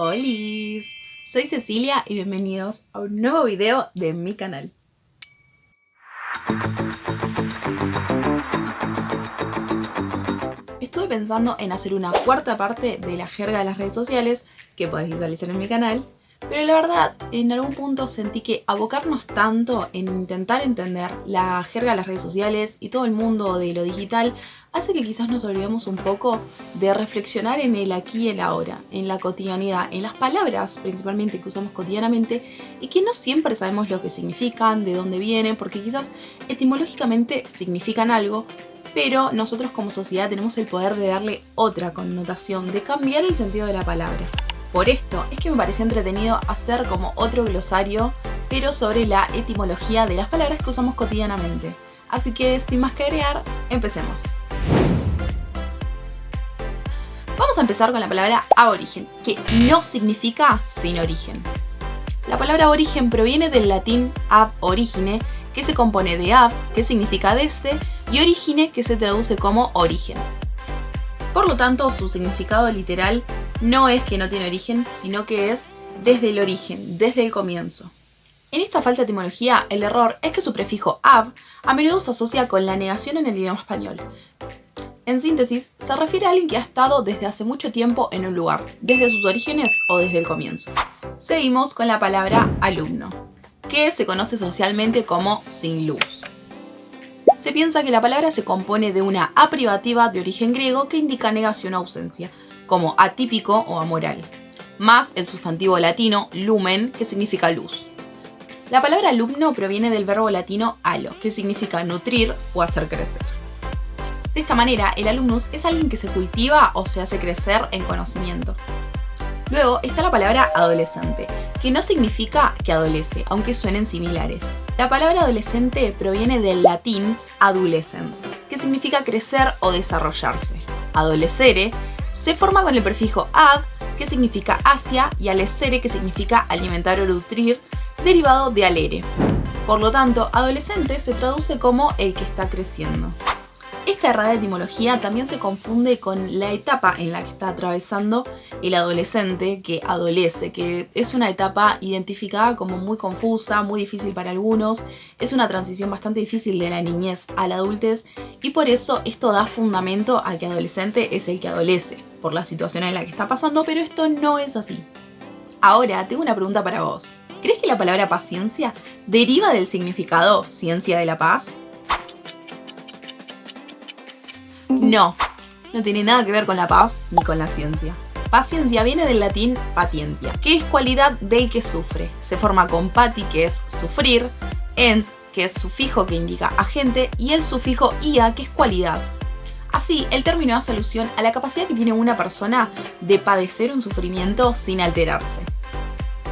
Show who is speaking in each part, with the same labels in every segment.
Speaker 1: Olis, soy Cecilia y bienvenidos a un nuevo video de mi canal. Estuve pensando en hacer una cuarta parte de la jerga de las redes sociales que podéis visualizar en mi canal, pero la verdad, en algún punto sentí que abocarnos tanto en intentar entender la jerga de las redes sociales y todo el mundo de lo digital hace que quizás nos olvidemos un poco de reflexionar en el aquí y el ahora, en la cotidianidad, en las palabras principalmente que usamos cotidianamente y que no siempre sabemos lo que significan, de dónde vienen, porque quizás etimológicamente significan algo, pero nosotros como sociedad tenemos el poder de darle otra connotación, de cambiar el sentido de la palabra. Por esto es que me pareció entretenido hacer como otro glosario, pero sobre la etimología de las palabras que usamos cotidianamente. Así que sin más que agregar, empecemos. Vamos a empezar con la palabra aborigen, que no significa sin origen. La palabra aborigen proviene del latín ab origine, que se compone de ab, que significa desde, y origine, que se traduce como origen. Por lo tanto, su significado literal no es que no tiene origen, sino que es desde el origen, desde el comienzo. En esta falsa etimología, el error es que su prefijo ab a menudo se asocia con la negación en el idioma español. En síntesis, se refiere a alguien que ha estado desde hace mucho tiempo en un lugar, desde sus orígenes o desde el comienzo. Seguimos con la palabra alumno, que se conoce socialmente como sin luz. Se piensa que la palabra se compone de una a privativa de origen griego que indica negación o ausencia, como atípico o amoral, más el sustantivo latino lumen, que significa luz. La palabra alumno proviene del verbo latino alo, que significa nutrir o hacer crecer. De esta manera, el alumnus es alguien que se cultiva o se hace crecer en conocimiento. Luego está la palabra adolescente, que no significa que adolece, aunque suenen similares. La palabra adolescente proviene del latín adolescens, que significa crecer o desarrollarse. Adolescere se forma con el prefijo ad, que significa hacia, y alescere, que significa alimentar o nutrir, derivado de alere. Por lo tanto, adolescente se traduce como el que está creciendo. Esta errada etimología también se confunde con la etapa en la que está atravesando el adolescente que adolece, que es una etapa identificada como muy confusa, muy difícil para algunos, es una transición bastante difícil de la niñez a la adultez y por eso esto da fundamento a que adolescente es el que adolece, por la situación en la que está pasando, pero esto no es así. Ahora, tengo una pregunta para vos. ¿Crees que la palabra paciencia deriva del significado ciencia de la paz? No tiene nada que ver con la paz ni con la ciencia. Paciencia viene del latín patientia, que es cualidad del que sufre. Se forma con pati, que es sufrir, ent, que es sufijo que indica agente, y el sufijo ia, que es cualidad. Así, el término hace alusión a la capacidad que tiene una persona de padecer un sufrimiento sin alterarse.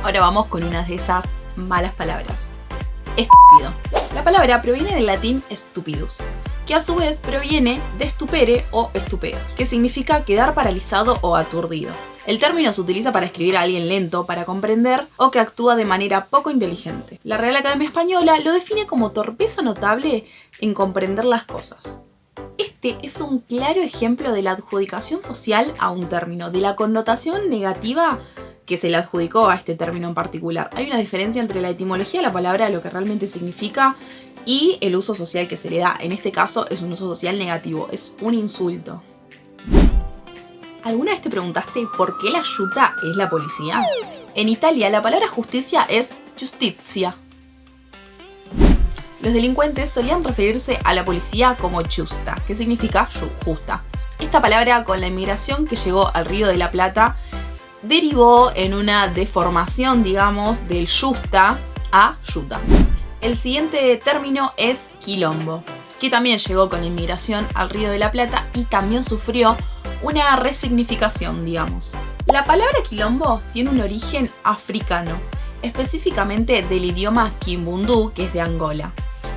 Speaker 1: Ahora vamos con una de esas malas palabras. Estúpido. La palabra proviene del latín stupidus, que a su vez proviene de stupere o estupeo, que significa quedar paralizado o aturdido. El término se utiliza para escribir a alguien lento para comprender o que actúa de manera poco inteligente. La Real Academia Española lo define como torpeza notable en comprender las cosas. Este es un claro ejemplo de la adjudicación social a un término, de la connotación negativa que se le adjudicó a este término en particular. Hay una diferencia entre la etimología de la palabra, lo que realmente significa, y el uso social que se le da. En este caso es un uso social negativo, es un insulto. ¿Alguna vez te preguntaste por qué la aiuta es la policía? En Italia la palabra justicia es giustizia. Los delincuentes solían referirse a la policía como giusta, que significa justa. Esta palabra, con la inmigración que llegó al Río de la Plata, derivó en una deformación, digamos, del justa a yuta. El siguiente término es quilombo, que también llegó con la inmigración al Río de la Plata y también sufrió una resignificación, digamos. La palabra quilombo tiene un origen africano, específicamente del idioma kimbundu, que es de Angola,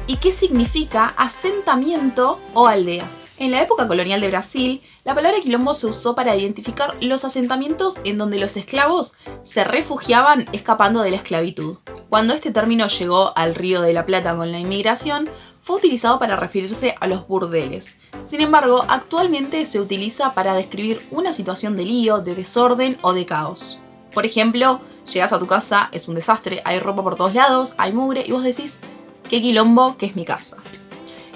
Speaker 1: y que significa asentamiento o aldea. En la época colonial de Brasil, la palabra quilombo se usó para identificar los asentamientos en donde los esclavos se refugiaban escapando de la esclavitud. Cuando este término llegó al Río de la Plata con la inmigración, fue utilizado para referirse a los burdeles. Sin embargo, actualmente se utiliza para describir una situación de lío, de desorden o de caos. Por ejemplo, llegas a tu casa, es un desastre, hay ropa por todos lados, hay mugre y vos decís, qué quilombo que es mi casa.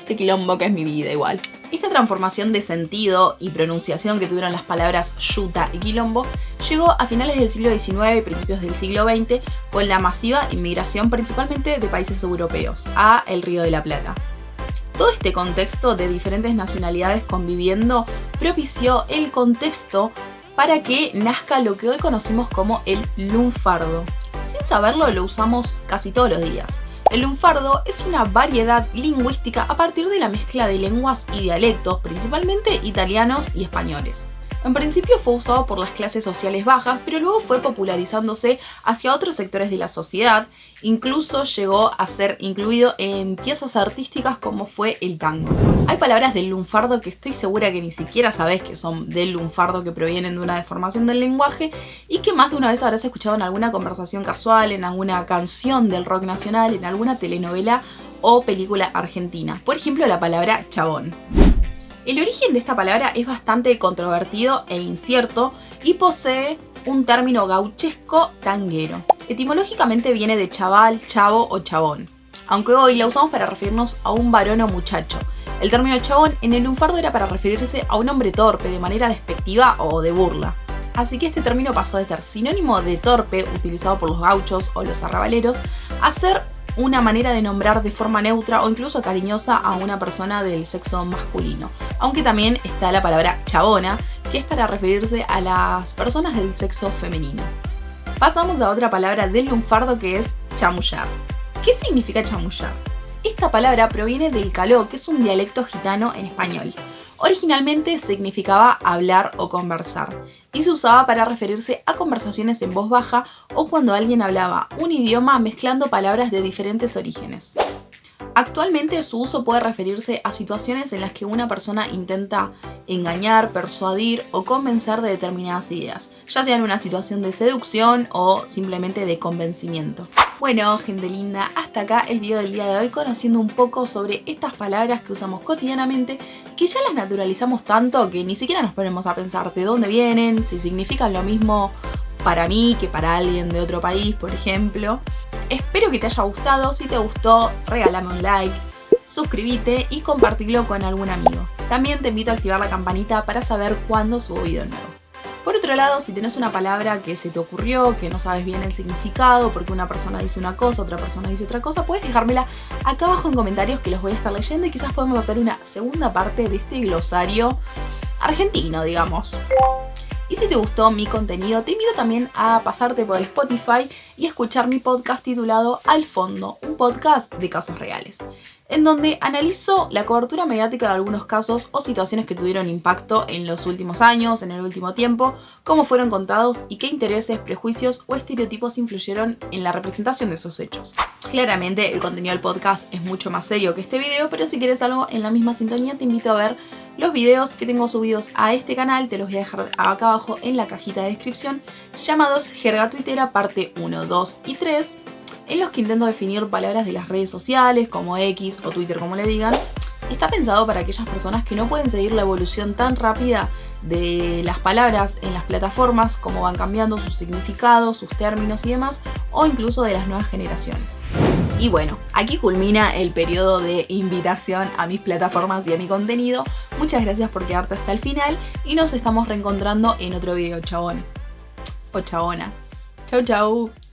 Speaker 1: Qué quilombo que es mi vida igual. Esta transformación de sentido y pronunciación que tuvieron las palabras yuta y quilombo llegó a finales del siglo XIX y principios del siglo XX con la masiva inmigración principalmente de países europeos a el Río de la Plata. Todo este contexto de diferentes nacionalidades conviviendo propició el contexto para que nazca lo que hoy conocemos como el lunfardo. Sin saberlo lo usamos casi todos los días. El lunfardo es una variedad lingüística a partir de la mezcla de lenguas y dialectos, principalmente italianos y españoles. En principio fue usado por las clases sociales bajas, pero luego fue popularizándose hacia otros sectores de la sociedad, incluso llegó a ser incluido en piezas artísticas como fue el tango. Hay palabras del lunfardo que estoy segura que ni siquiera sabés que son del lunfardo, que provienen de una deformación del lenguaje y que más de una vez habrás escuchado en alguna conversación casual, en alguna canción del rock nacional, en alguna telenovela o película argentina. Por ejemplo, la palabra chabón. El origen de esta palabra es bastante controvertido e incierto y posee un término gauchesco tanguero. Etimológicamente viene de chaval, chavo o chabón, aunque hoy la usamos para referirnos a un varón o muchacho. El término chabón en el lunfardo era para referirse a un hombre torpe de manera despectiva o de burla. Así que este término pasó de ser sinónimo de torpe, utilizado por los gauchos o los arrabaleros, a ser una manera de nombrar de forma neutra o incluso cariñosa a una persona del sexo masculino. Aunque también está la palabra chabona, que es para referirse a las personas del sexo femenino. Pasamos a otra palabra del lunfardo que es chamullar. ¿Qué significa chamullar? Esta palabra proviene del caló, que es un dialecto gitano en español. Originalmente significaba hablar o conversar y se usaba para referirse a conversaciones en voz baja o cuando alguien hablaba un idioma mezclando palabras de diferentes orígenes. Actualmente su uso puede referirse a situaciones en las que una persona intenta engañar, persuadir o convencer de determinadas ideas, ya sea en una situación de seducción o simplemente de convencimiento. Bueno, gente linda, hasta acá el video del día de hoy, conociendo un poco sobre estas palabras que usamos cotidianamente, que ya las naturalizamos tanto que ni siquiera nos ponemos a pensar de dónde vienen, si significan lo mismo para mí que para alguien de otro país, por ejemplo. Espero que te haya gustado. Si te gustó, regálame un like, suscríbete y compartilo con algún amigo. También te invito a activar la campanita para saber cuándo subo video nuevo. Por otro lado, si tenés una palabra que se te ocurrió, que no sabes bien el significado, porque una persona dice una cosa, otra persona dice otra cosa, puedes dejármela acá abajo en comentarios que los voy a estar leyendo y quizás podemos hacer una segunda parte de este glosario argentino, digamos. Y si te gustó mi contenido, te invito también a pasarte por Spotify y escuchar mi podcast titulado Al Fondo, un podcast de casos reales, en donde analizo la cobertura mediática de algunos casos o situaciones que tuvieron impacto en los últimos años, en el último tiempo, cómo fueron contados y qué intereses, prejuicios o estereotipos influyeron en la representación de esos hechos. Claramente el contenido del podcast es mucho más serio que este video, pero si quieres algo en la misma sintonía te invito a ver los videos que tengo subidos a este canal, te los voy a dejar acá abajo en la cajita de descripción, llamados Jerga Tuitera parte 1, 2 y 3, en los que intento definir palabras de las redes sociales, como X o Twitter como le digan. Está pensado para aquellas personas que no pueden seguir la evolución tan rápida de las palabras en las plataformas, cómo van cambiando sus significados, sus términos y demás, o incluso de las nuevas generaciones. Y bueno, aquí culmina el periodo de invitación a mis plataformas y a mi contenido. Muchas gracias por quedarte hasta el final y nos estamos reencontrando en otro video, chabón o chabona. Chau, chau.